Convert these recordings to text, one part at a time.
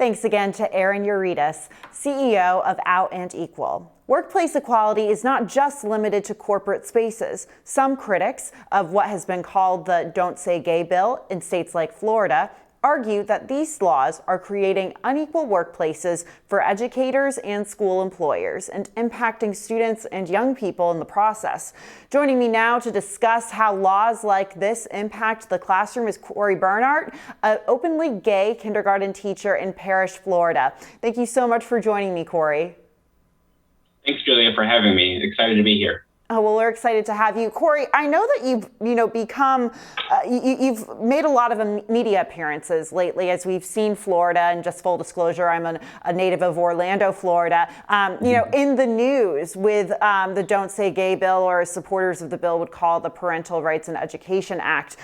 Thanks again to Aaron Uritas, CEO of Out and Equal. Workplace equality is not just limited to corporate spaces. Some critics of what has been called the Don't Say Gay bill in states like Florida argue that these laws are creating unequal workplaces for educators and school employers and impacting students and young people in the process. Joining me now to discuss how laws like this impact the classroom is Cory Bernaert, an openly gay kindergarten teacher in Parrish, Florida. Thank you so much for joining me, Cory. Thanks, Julia, for having me. Excited to be here. Oh, well, we're excited to have you. Cory, I know that you've made a lot of media appearances lately, as we've seen Florida, and just full disclosure, I'm a native of Orlando, Florida, in the news with the Don't Say Gay bill, or as supporters of the bill would call the Parental Rights and Education Act.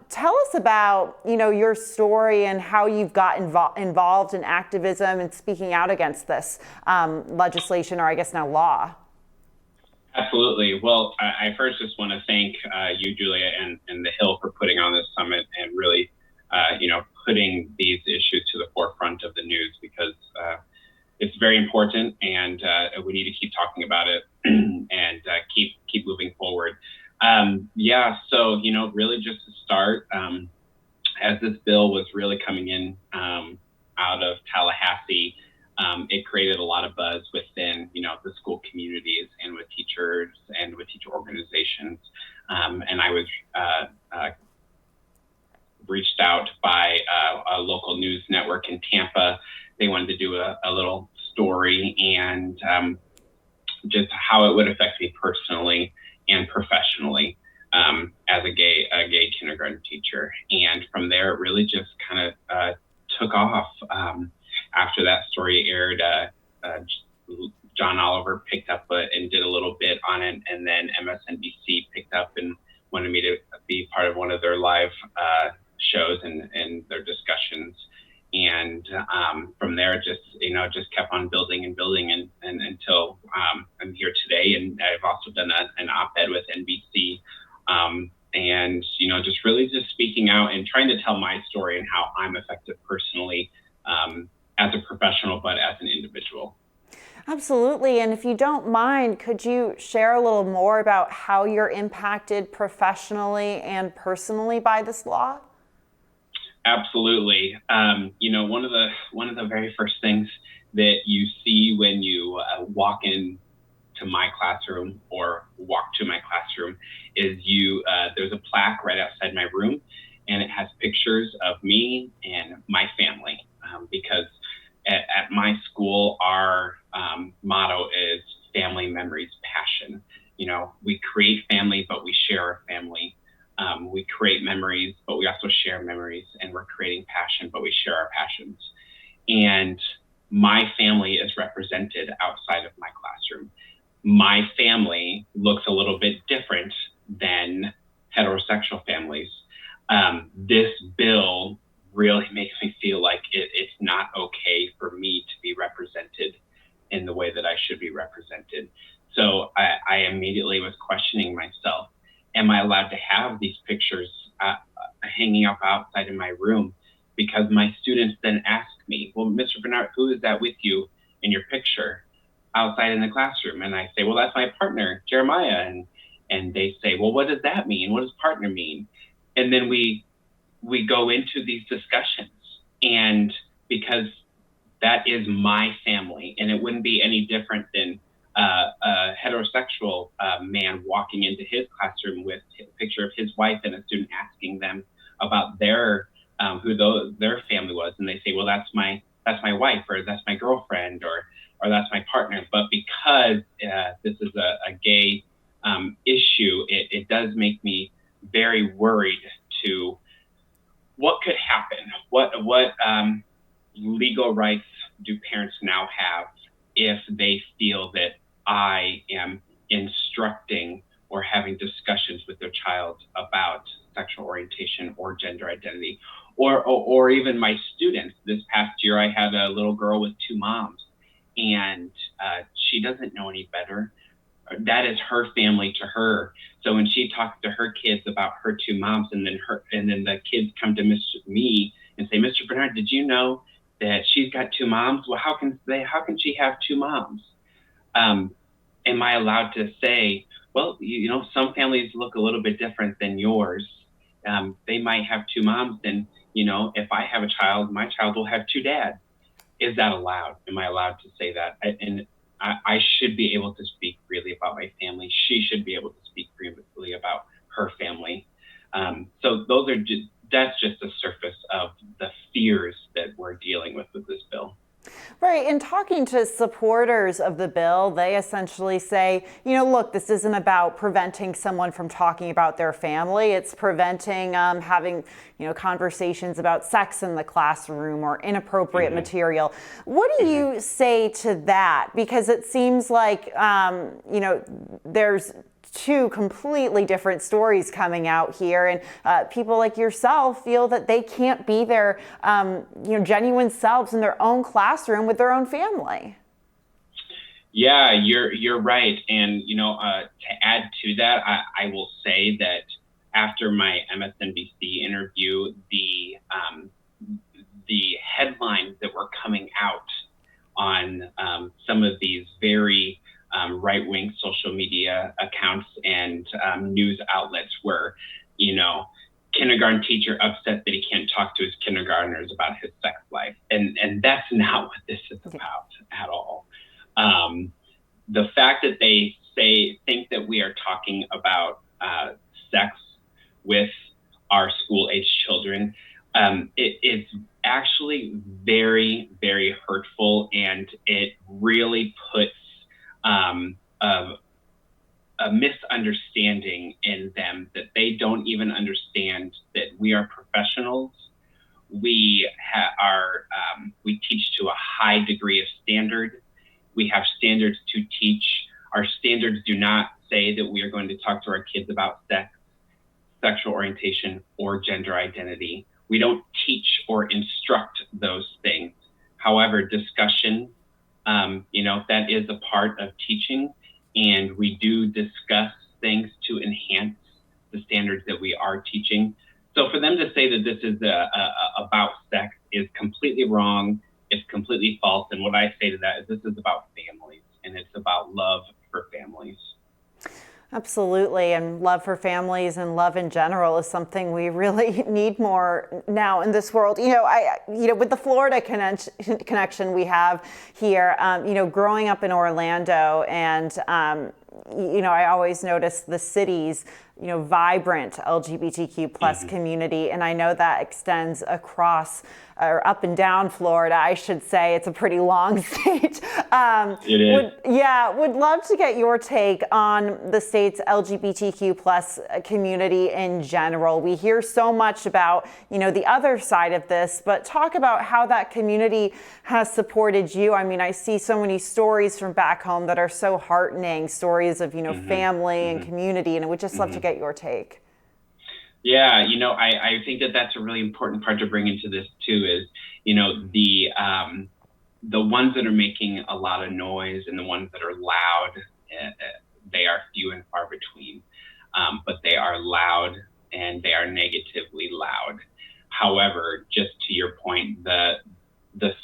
Tell us about, your story and how you've got involved in activism and speaking out against this legislation, or I guess now law. Absolutely. Well, I first just want to thank you, Julia, and the Hill for putting on this summit and really, putting these issues to the forefront of the news, because it's very important, and we need to keep talking about it and keep moving forward. So, really just to start, as this bill was really coming in out of Tallahassee, it created a lot of buzz within, the school communities and with teachers and with teacher organizations. And I was reached out by a local news network in Tampa. They wanted to do a little story and just how it would affect me personally and professionally as a gay kindergarten teacher. And from there, it really just kind of took off. After that story aired, John Oliver picked up and did a little bit on it, and then MSNBC picked up and wanted me to be part of one of their live shows and their discussions. And from there, just kept on building and until I'm here today. And I've also done an op-ed with NBC, and just really just speaking out and trying to tell my story and how I'm affected personally. As a professional, but as an individual. Absolutely. And if you don't mind, could you share a little more about how you're impacted professionally and personally by this law? Absolutely. One of the very first things that you see when you walk in to my classroom or walk to my classroom is there's a plaque right outside my room, and it has pictures of me and my family, because at my school, our motto is family, memories, passion. We create family, but we share our family. We create memories, but we also share memories, and we're creating passion, but we share our passions. And my family is represented outside of my classroom. My family looks a little bit different than heterosexual families. This bill really makes me feel like it's not okay for me to be represented in the way that I should be represented. So I immediately was questioning myself. Am I allowed to have these pictures hanging up outside in my room? Because my students then ask me, well, Mr. Bernaert, who is that with you in your picture outside in the classroom? And I say, well, that's my partner, Jeremiah. And they say, well, what does that mean? What does partner mean? And then we go into these discussions, and because that is my family, and it wouldn't be any different than a heterosexual man walking into his classroom with a picture of his wife and a student asking them about their family was, and they say, well, that's my wife, or that's my girlfriend, or that's my partner. But because this is a gay issue, it does make me very worried to what could happen. What legal rights do parents now have if they feel that I am instructing or having discussions with their child about sexual orientation or gender identity, or even my students? This past year, I had a little girl with two moms, and she doesn't know any better. That is her family to her. So when she talks to her kids about her two moms, and then the kids come to me and say, Mr. Bernaert, did you know that she's got two moms. Well, how can she have two moms? Am I allowed to say, well, some families look a little bit different than yours. They might have two moms, and if I have a child, my child will have two dads. Is that allowed? Am I allowed to say that? I should be able to speak freely about my family. She should be able to speak freely about her family. So that's just a surface of the fears that we're dealing with this bill. Right. In talking to supporters of the bill, they essentially say, look, this isn't about preventing someone from talking about their family. It's preventing having, conversations about sex in the classroom or inappropriate material. What do you say to that? Because it seems like, there's two completely different stories coming out here, and people like yourself feel that they can't be their genuine selves in their own classroom with their own family. Yeah, you're right. And to add to that, I will say that after my MSNBC interview, the headlines that were coming out on some of these very right-wing social media accounts and news outlets were, kindergarten teacher upset that he can't talk to his kindergartners about his sex life. And that's not what this is about at all. The fact that they think that we are talking about sex with our school-age children, it is actually very, very hurtful, and it really puts a misunderstanding in them that they don't even understand that we are professionals. We we teach to a high degree of standard. We have standards to teach. Our standards do not say that we are going to talk to our kids about sex, sexual orientation, or gender identity. We don't teach or instruct those things. However, discussion, that is a part of teaching, and we do discuss things to enhance the standards that we are teaching. So for them to say that this is about sex is completely wrong. It's completely false. And what I say to that is this is about families, and it's about love for families. Absolutely. And love for families and love in general is something we really need more now in this world. With the Florida connection we have here, growing up in Orlando, and, I always notice the city's, vibrant LGBTQ plus community. And I know that extends across or up and down Florida, I should say. It's a pretty long state. It is. Would love to get your take on the state's LGBTQ plus community in general. We hear so much about, the other side of this, but talk about how that community has supported you. I mean, I see so many stories from back home that are so heartening, stories of, family and community, and I would just love to get your take. Yeah, I think that that's a really important part to bring into this too, is, the ones that are making a lot of noise and the ones that are loud, they are few and far between, but they are loud, and they are negatively loud. However, just to your point, the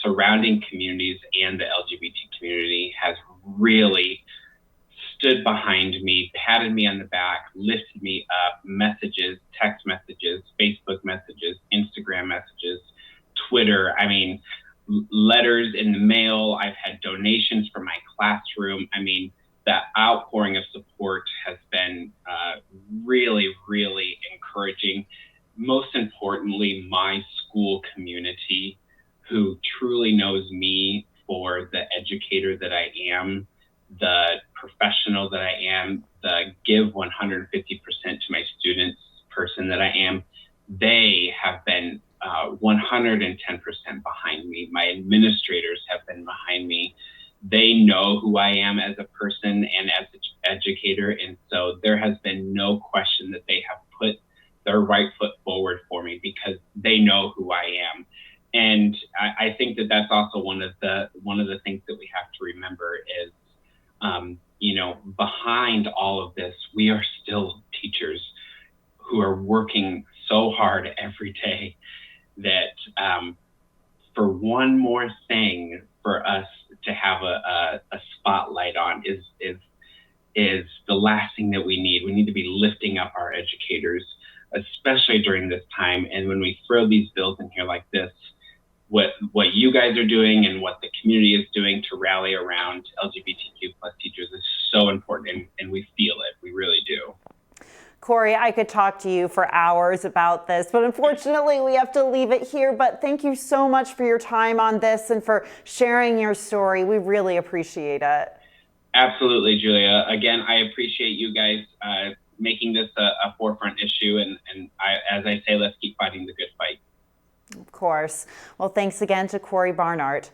surrounding communities and the LGBT community has really stood behind me, patted me on the back, lifted me up, messages, text messages, Facebook messages, Instagram messages, Twitter. I mean, letters in the mail. I've had donations for my classroom. I mean, that outpouring of support has been really, really encouraging. Most importantly, my school community, who truly knows me for the educator that I am, the professional that I am, the give 150% to my students person that I am. They have been 110% behind me. My administrators have been behind me. They know who I am as a person and as an educator. And so there has been no question that they have put their right foot forward for me, because they know who I am. And I think that that's also one of the things that we have to remember is, behind all of this, we are still teachers who are working so hard every day that for one more thing for us to have a spotlight on is the last thing that we need. We need to be lifting up our educators, especially during this time. And when we throw these bills in here like this, what you guys are doing and what the community is doing to rally around LGBTQ plus teachers is so important, and we feel it. We really do. Cory, I could talk to you for hours about this, but unfortunately we have to leave it here. But thank you so much for your time on this and for sharing your story. We really appreciate it. Absolutely, Julia. Again, I appreciate you guys making this a forefront issue. And as I say, let's keep fighting the good fight. Of course. Well, thanks again to Cory Bernaert.